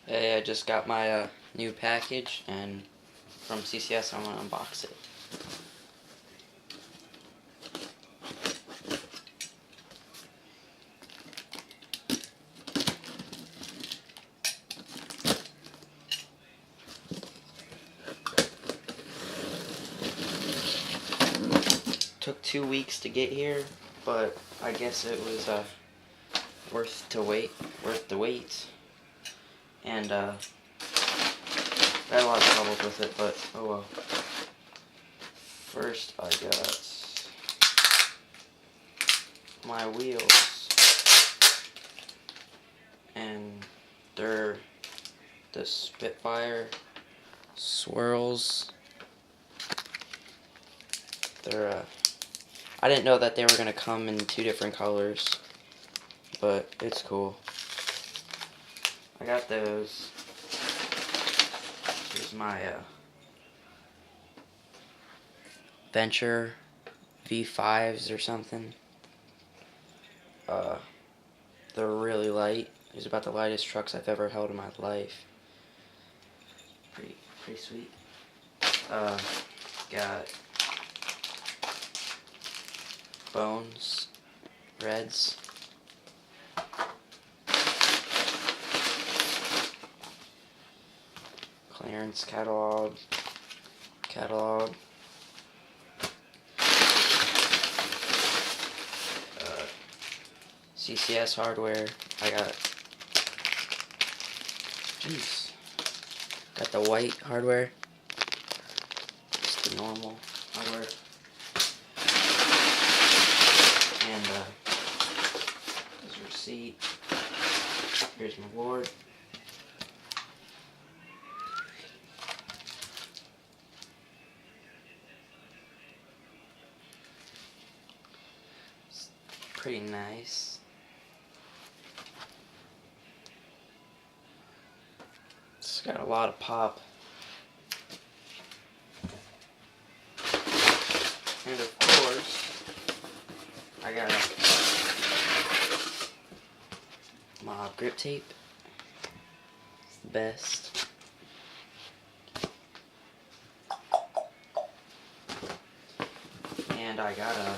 Hey, I just got my new package and from CCS. I'm gonna unbox it. Took 2 weeks to get here, but I guess it was worth the wait. And I had a lot of troubles with it, but oh well. First I got my wheels, and they're the Spitfire swirls. They're I didn't know that they were gonna come in 2 different colors, but it's cool. I got those. Here's my Venture V5s or something. They're really light. These are about the lightest trucks I've ever held in my life. Pretty sweet. Got Bones, Reds. Clearance catalog. CCS hardware. I got the white hardware. Just the normal hardware. And here's a receipt. Here's my board. It's pretty nice. It's got a lot of pop. And of course, I got my grip tape. It's the best. And I got a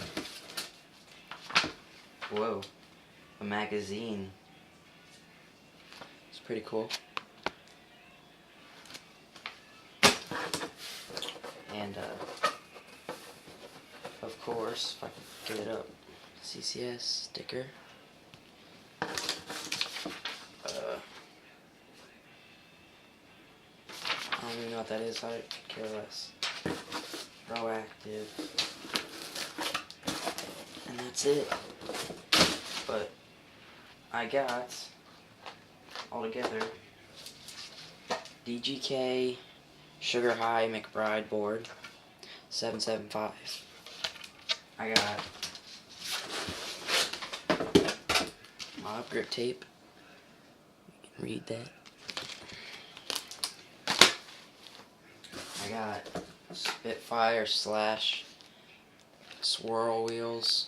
magazine. It's pretty cool. And of course, if I can get it up, CCS sticker. I don't even know what that is. I care less. Proactive. And that's it. But I got altogether DGK Sugar High McBride board 775. I got my grip tape. You can read that. I got Spitfire / swirl wheels.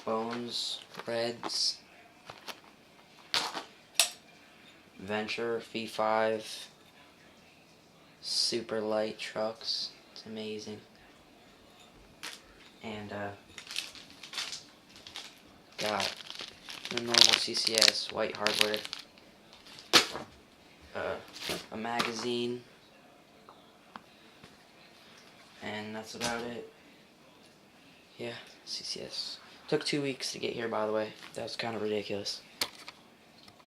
Bones, Reds. Venture V5. Super light trucks. It's amazing. And got the normal CCS white hardware. A magazine. And that's about it. Yeah, CCS. Took 2 weeks to get here, by the way. That was kind of ridiculous.